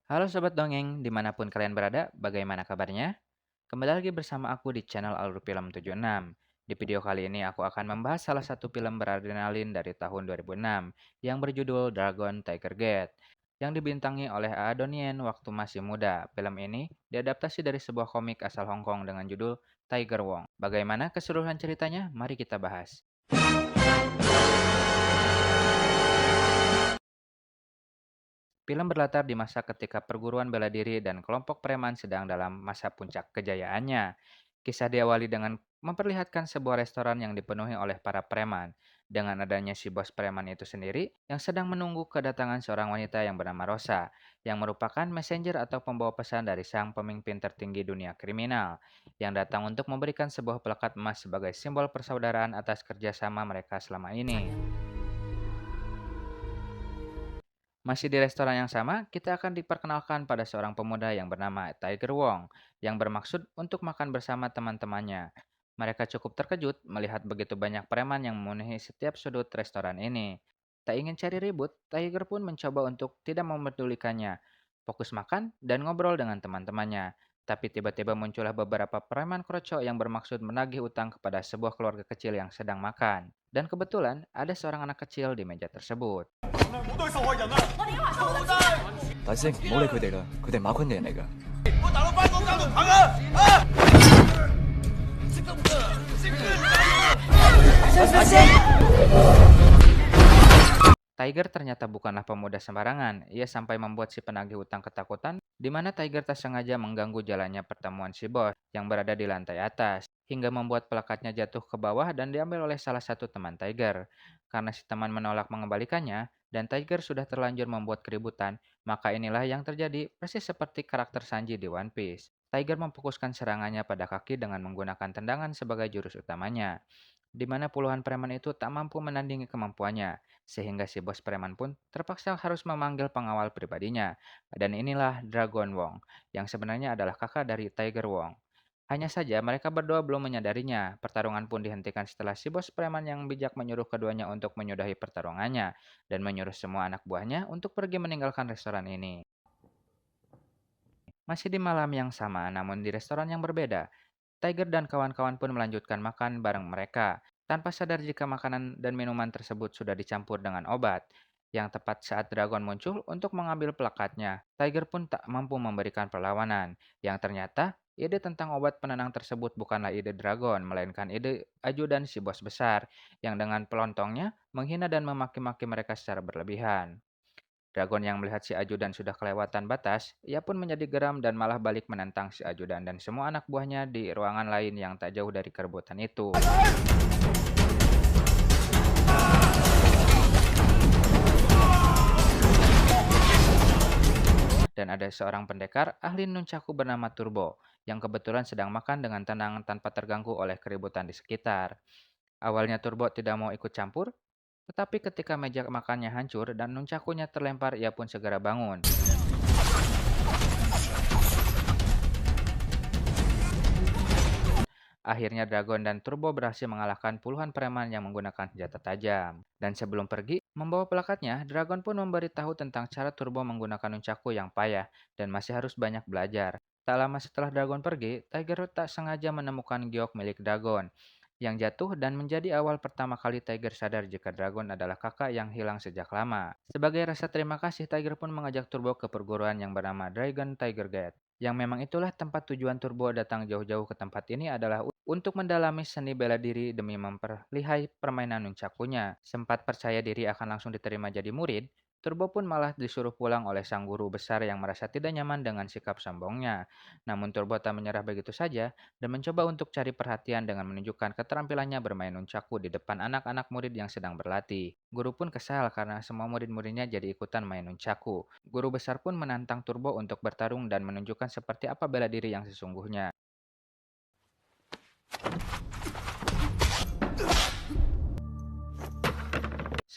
Halo Sobat Dongeng, dimanapun kalian berada, bagaimana kabarnya? Kembali lagi bersama aku di channel Alur Film 76. Di video kali ini aku akan membahas salah satu film beradrenalin dari tahun 2006 yang berjudul Dragon Tiger Gate yang dibintangi oleh A. Donnie waktu masih muda. Film ini diadaptasi dari sebuah komik asal Hong Kong dengan judul Tiger Wong. Bagaimana keseluruhan ceritanya? Mari kita bahas. Film berlatar di masa ketika perguruan bela diri dan kelompok preman sedang dalam masa puncak kejayaannya. Kisah diawali dengan memperlihatkan sebuah restoran yang dipenuhi oleh para preman. Dengan adanya si bos preman itu sendiri yang sedang menunggu kedatangan seorang wanita yang bernama Rosa, yang merupakan messenger atau pembawa pesan dari sang pemimpin tertinggi dunia kriminal, yang datang untuk memberikan sebuah pelekat emas sebagai simbol persaudaraan atas kerjasama mereka selama ini. Masih di restoran yang sama, kita akan diperkenalkan pada seorang pemuda yang bernama Tiger Wong, yang bermaksud untuk makan bersama teman-temannya. Mereka cukup terkejut melihat begitu banyak preman yang memenuhi setiap sudut restoran ini. Tak ingin cari ribut, Tiger pun mencoba untuk tidak memedulikannya, fokus makan dan ngobrol dengan teman-temannya. Tapi tiba-tiba muncullah beberapa preman kroco yang bermaksud menagih utang kepada sebuah keluarga kecil yang sedang makan. Dan kebetulan ada seorang anak kecil di meja tersebut. 大師兄，唔好理佢哋啦，佢哋馬坤人嚟噶。Tiger ternyata bukanlah pemuda sembarangan. Ia sampai membuat si penagih utang ketakutan, di mana Tiger tak sengaja mengganggu jalannya pertemuan si bos yang berada di lantai atas, hingga membuat pelekatnya jatuh ke bawah dan diambil oleh salah satu teman Tiger. Karena si teman menolak mengembalikannya, dan Tiger sudah terlanjur membuat keributan, maka inilah yang terjadi persis seperti karakter Sanji di One Piece. Tiger memfokuskan serangannya pada kaki dengan menggunakan tendangan sebagai jurus utamanya, di mana puluhan preman itu tak mampu menandingi kemampuannya, sehingga si bos preman pun terpaksa harus memanggil pengawal pribadinya. Dan inilah Dragon Wong, yang sebenarnya adalah kakak dari Tiger Wong. Hanya saja mereka berdua belum menyadarinya. Pertarungan pun dihentikan setelah si bos preman yang bijak menyuruh keduanya untuk menyudahi pertarungannya dan menyuruh semua anak buahnya untuk pergi meninggalkan restoran ini. Masih di malam yang sama, namun di restoran yang berbeda, Tiger dan kawan-kawan pun melanjutkan makan bareng mereka, tanpa sadar jika makanan dan minuman tersebut sudah dicampur dengan obat. Yang tepat saat Dragon muncul untuk mengambil pelakatnya, Tiger pun tak mampu memberikan perlawanan. Yang ternyata, ide tentang obat penenang tersebut bukanlah ide Dragon, melainkan ide ajudan si bos besar, yang dengan pelontongnya menghina dan memaki-maki mereka secara berlebihan. Dragon yang melihat si ajudan sudah kelewatan batas, ia pun menjadi geram dan malah balik menentang si ajudan dan semua anak buahnya di ruangan lain yang tak jauh dari keributan itu. Dan ada seorang pendekar ahli nunchaku bernama Turbo, yang kebetulan sedang makan dengan tenang tanpa terganggu oleh keributan di sekitar. Awalnya Turbo tidak mau ikut campur, tetapi ketika meja makannya hancur dan nunchakunya terlempar, ia pun segera bangun. Akhirnya Dragon dan Turbo berhasil mengalahkan puluhan preman yang menggunakan senjata tajam. Dan sebelum pergi, membawa pelakatnya, Dragon pun memberitahu tentang cara Turbo menggunakan nunchaku yang payah dan masih harus banyak belajar. Tak lama setelah Dragon pergi, Tiger tak sengaja menemukan giok milik Dragon yang jatuh dan menjadi awal pertama kali Tiger sadar jika Dragon adalah kakak yang hilang sejak lama. Sebagai rasa terima kasih, Tiger pun mengajak Turbo ke perguruan yang bernama Dragon Tiger Gate. Yang memang itulah tempat tujuan Turbo datang jauh-jauh ke tempat ini adalah untuk mendalami seni bela diri demi memperlihai permainan nunchakunya. Sempat percaya diri akan langsung diterima jadi murid, Turbo pun malah disuruh pulang oleh sang guru besar yang merasa tidak nyaman dengan sikap sombongnya. Namun Turbo tak menyerah begitu saja dan mencoba untuk cari perhatian dengan menunjukkan keterampilannya bermain nunchaku di depan anak-anak murid yang sedang berlatih. Guru pun kesal karena semua murid-muridnya jadi ikutan main nunchaku. Guru besar pun menantang Turbo untuk bertarung dan menunjukkan seperti apa bela diri yang sesungguhnya.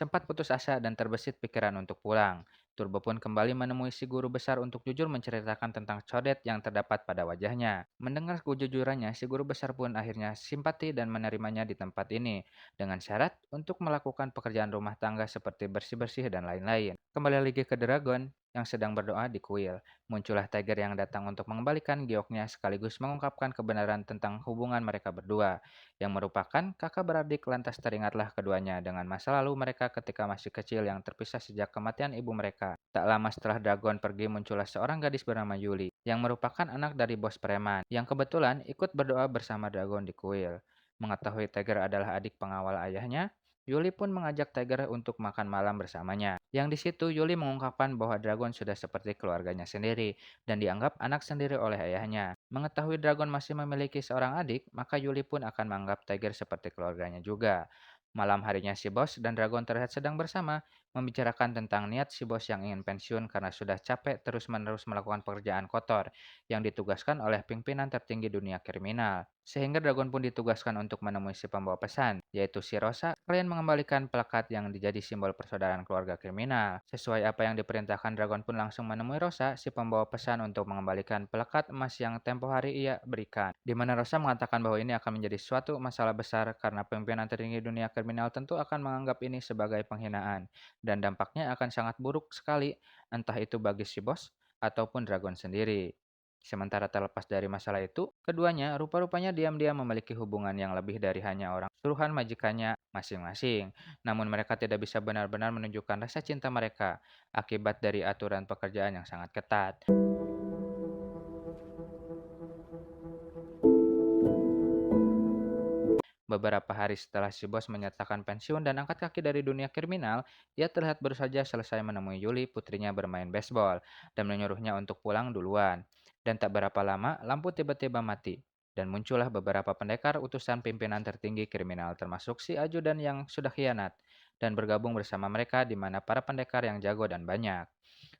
Sempat putus asa dan terbesit pikiran untuk pulang. Turbo pun kembali menemui si guru besar untuk jujur menceritakan tentang codet yang terdapat pada wajahnya. Mendengar kejujurannya, si guru besar pun akhirnya simpati dan menerimanya di tempat ini, dengan syarat untuk melakukan pekerjaan rumah tangga seperti bersih-bersih dan lain-lain. Kembali lagi ke Dragon. yang sedang berdoa di kuil. Muncullah Tiger yang datang untuk mengembalikan gioknya sekaligus mengungkapkan kebenaran tentang hubungan mereka berdua, yang merupakan kakak beradik. Lantas teringatlah keduanya dengan masa lalu mereka ketika masih kecil yang terpisah sejak kematian ibu mereka. Tak lama setelah Dragon pergi muncullah seorang gadis bernama Yuli, yang merupakan anak dari bos preman, yang kebetulan ikut berdoa bersama Dragon di kuil. Mengetahui Tiger adalah adik pengawal ayahnya, Yuli pun mengajak Tiger untuk makan malam bersamanya. Yang di situ Yuli mengungkapkan bahwa Dragon sudah seperti keluarganya sendiri dan dianggap anak sendiri oleh ayahnya. Mengetahui Dragon masih memiliki seorang adik, maka Yuli pun akan menganggap Tiger seperti keluarganya juga. Malam harinya si bos dan Dragon terlihat sedang bersama, membicarakan tentang niat si bos yang ingin pensiun karena sudah capek terus-menerus melakukan pekerjaan kotor yang ditugaskan oleh pimpinan tertinggi dunia kriminal. Sehingga Dragon pun ditugaskan untuk menemui si pembawa pesan, yaitu si Rosa, kalian mengembalikan plakat yang dijadi simbol persaudaraan keluarga kriminal. Sesuai apa yang diperintahkan, Dragon pun langsung menemui Rosa, si pembawa pesan, untuk mengembalikan plakat emas yang tempo hari ia berikan. Di mana Rosa mengatakan bahwa ini akan menjadi suatu masalah besar karena pimpinan tertinggi dunia kriminal tentu akan menganggap ini sebagai penghinaan dan dampaknya akan sangat buruk sekali, entah itu bagi si bos ataupun Dragon sendiri. Sementara terlepas dari masalah itu, keduanya rupa-rupanya diam-diam memiliki hubungan yang lebih dari hanya orang suruhan majikannya masing-masing. Namun mereka tidak bisa benar-benar menunjukkan rasa cinta mereka akibat dari aturan pekerjaan yang sangat ketat. Beberapa hari setelah si bos menyatakan pensiun dan angkat kaki dari dunia kriminal, dia terlihat baru saja selesai menemui Yuli, putrinya, bermain baseball dan menyuruhnya untuk pulang duluan. Dan tak berapa lama, lampu tiba-tiba mati. Dan muncullah beberapa pendekar utusan pimpinan tertinggi kriminal termasuk si ajudan yang sudah khianat dan bergabung bersama mereka di mana para pendekar yang jago dan banyak.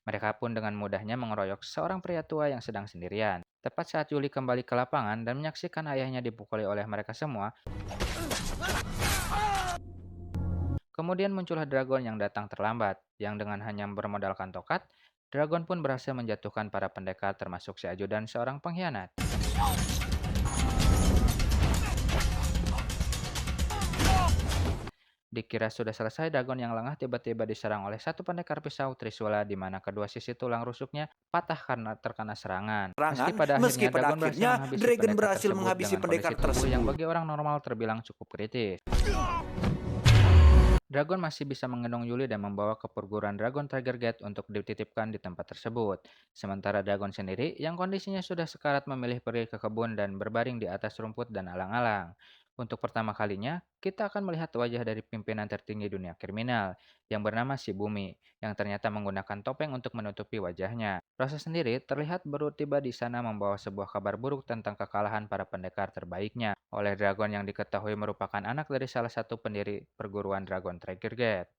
Mereka pun dengan mudahnya mengeroyok seorang pria tua yang sedang sendirian. Tepat saat Yuli kembali ke lapangan dan menyaksikan ayahnya dipukuli oleh mereka semua, kemudian muncullah Dragon yang datang terlambat, yang dengan hanya bermodalkan tongkat, Dragon pun berhasil menjatuhkan para pendekar termasuk si ajudan seorang pengkhianat. Dikira sudah selesai, Dragon yang lengah tiba-tiba diserang oleh satu pendekar pisau Trisula di mana kedua sisi tulang rusuknya patah karena terkena serangan. Meski pada Meski akhirnya pada Dragon berhasil akhirnya menghabisi Dragon pendekar berhasil tersebut menghabisi dengan pendekar kondisi tubuh yang tersebut. bagi orang normal terbilang cukup kritis. Dragon masih bisa menggendong Yuli dan membawa ke perguruan Dragon Tiger Gate untuk dititipkan di tempat tersebut. Sementara Dragon sendiri, yang kondisinya sudah sekarat, memilih pergi ke kebun dan berbaring di atas rumput dan alang-alang. Untuk pertama kalinya, kita akan melihat wajah dari pimpinan tertinggi dunia kriminal, yang bernama si Bumi, yang ternyata menggunakan topeng untuk menutupi wajahnya. Rosa sendiri terlihat baru tiba di sana membawa sebuah kabar buruk tentang kekalahan para pendekar terbaiknya oleh Dragon yang diketahui merupakan anak dari salah satu pendiri perguruan Dragon Tiger Gate.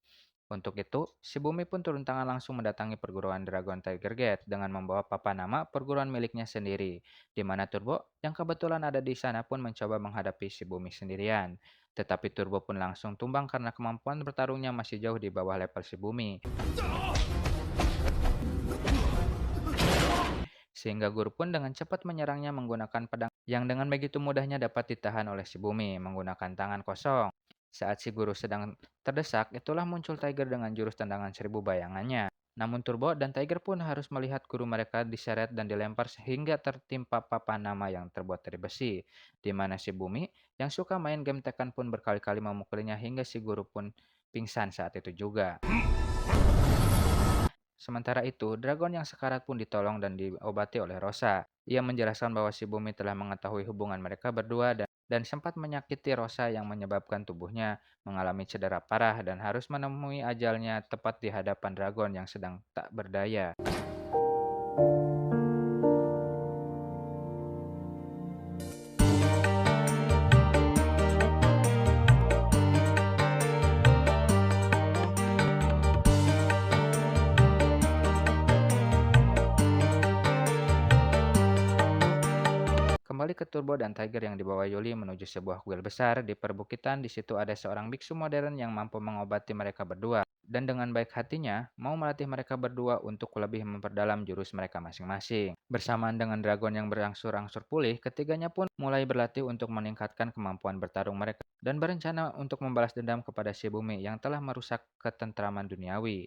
Untuk itu, si Bumi pun turun tangan langsung mendatangi perguruan Dragon Tiger Gate dengan membawa papan nama perguruan miliknya sendiri, di mana Turbo yang kebetulan ada di sana pun mencoba menghadapi si Bumi sendirian. Tetapi Turbo pun langsung tumbang karena kemampuan bertarungnya masih jauh di bawah level si Bumi. Sehingga guru pun dengan cepat menyerangnya menggunakan pedang yang dengan begitu mudahnya dapat ditahan oleh si Bumi menggunakan tangan kosong. Saat si guru sedang terdesak, itulah muncul Tiger dengan jurus tendangan seribu bayangannya. Namun Turbo dan Tiger pun harus melihat guru mereka diseret dan dilempar sehingga tertimpa papan nama yang terbuat dari besi. Di mana si Bumi yang suka main game Tekken pun berkali-kali memukulinya hingga si guru pun pingsan saat itu juga. Sementara itu, Dragon yang sekarat pun ditolong dan diobati oleh Rosa. Ia menjelaskan bahwa si Bumi telah mengetahui hubungan mereka berdua dan sempat menyakiti Rosa yang menyebabkan tubuhnya mengalami cedera parah dan harus menemui ajalnya tepat di hadapan Dragon yang sedang tak berdaya. Kembali ke Turbo dan Tiger yang dibawa Yuli menuju sebuah kuil besar di perbukitan. Di situ ada seorang biksu modern yang mampu mengobati mereka berdua. Dan dengan baik hatinya, mau melatih mereka berdua untuk lebih memperdalam jurus mereka masing-masing. Bersamaan dengan Dragon yang berangsur-angsur pulih, ketiganya pun mulai berlatih untuk meningkatkan kemampuan bertarung mereka dan berencana untuk membalas dendam kepada si Bumi yang telah merusak ketentraman duniawi.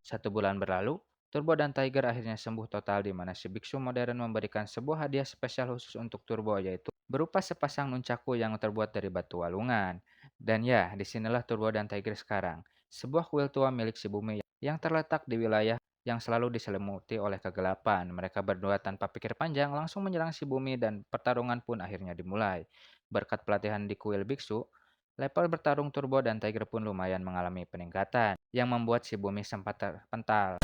1 bulan berlalu, Turbo dan Tiger akhirnya sembuh total di mana si biksu modern memberikan sebuah hadiah spesial khusus untuk Turbo yaitu berupa sepasang nunchaku yang terbuat dari batu walungan. Dan ya, disinilah Turbo dan Tiger sekarang. Sebuah kuil tua milik si bumi yang terletak di wilayah yang selalu diselimuti oleh kegelapan. Mereka berdua tanpa pikir panjang langsung menyerang si bumi dan pertarungan pun akhirnya dimulai. Berkat pelatihan di kuil biksu, level bertarung Turbo dan Tiger pun lumayan mengalami peningkatan, yang membuat si bumi sempat terpental.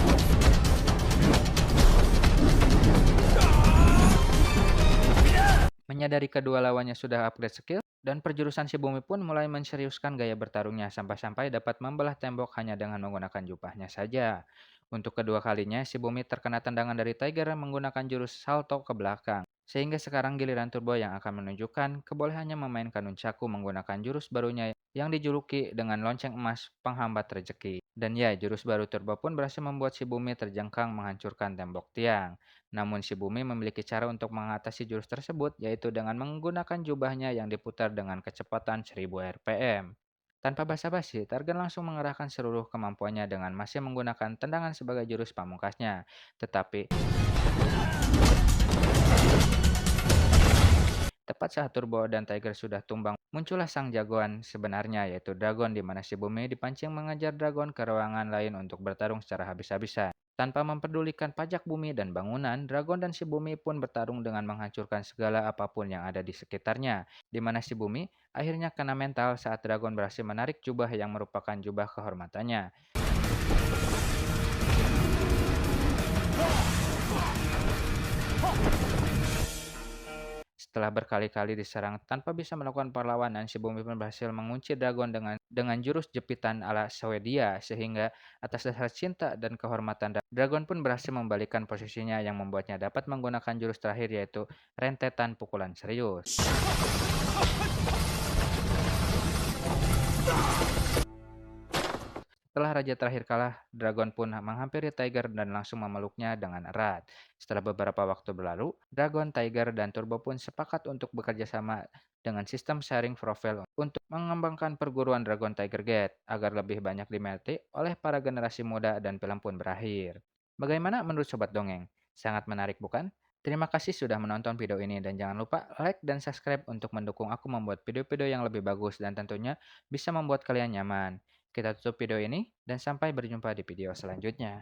Menyadari kedua lawannya sudah upgrade skill, dan perjurusan si bumi pun mulai menseriuskan gaya bertarungnya sampai-sampai dapat membelah tembok hanya dengan menggunakan jubahnya saja. Untuk kedua kalinya, si bumi terkena tendangan dari Tiger menggunakan jurus salto ke belakang. Sehingga sekarang giliran Turbo yang akan menunjukkan kebolehannya memainkan nunchaku menggunakan jurus barunya yang dijuluki dengan lonceng emas penghambat rezeki. Dan ya, jurus baru Turbo pun berhasil membuat si bumi terjengkang menghancurkan tembok tiang. Namun si bumi memiliki cara untuk mengatasi jurus tersebut yaitu dengan menggunakan jubahnya yang diputar dengan kecepatan 1000 rpm. Tanpa basa-basi, Targan langsung mengerahkan seluruh kemampuannya dengan masih menggunakan tendangan sebagai jurus pamungkasnya. Tetapi tepat saat Turbo dan Tiger sudah tumbang, muncullah sang jagoan sebenarnya yaitu Dragon di mana si bumi dipancing mengejar Dragon ke ruangan lain untuk bertarung secara habis-habisan. Tanpa memperdulikan pajak bumi dan bangunan, Dragon dan si bumi pun bertarung dengan menghancurkan segala apapun yang ada di sekitarnya, di mana si bumi akhirnya kena mental saat Dragon berhasil menarik jubah yang merupakan jubah kehormatannya. Setelah berkali-kali diserang tanpa bisa melakukan perlawanan, si bumi pun berhasil mengunci Dragon dengan jurus jepitan ala Swedia sehingga atas dasar cinta dan kehormatan Dragon pun berhasil membalikkan posisinya yang membuatnya dapat menggunakan jurus terakhir yaitu rentetan pukulan serius. Setelah raja terakhir kalah, Dragon pun menghampiri Tiger dan langsung memeluknya dengan erat. Setelah beberapa waktu berlalu, Dragon, Tiger, dan Turbo pun sepakat untuk bekerja sama dengan sistem sharing profile untuk mengembangkan perguruan Dragon Tiger Gate agar lebih banyak dimengerti oleh para generasi muda dan film pun berakhir. Bagaimana menurut Sobat Dongeng? Sangat menarik bukan? Terima kasih sudah menonton video ini dan jangan lupa like dan subscribe untuk mendukung aku membuat video-video yang lebih bagus dan tentunya bisa membuat kalian nyaman. Kita tutup video ini dan sampai berjumpa di video selanjutnya.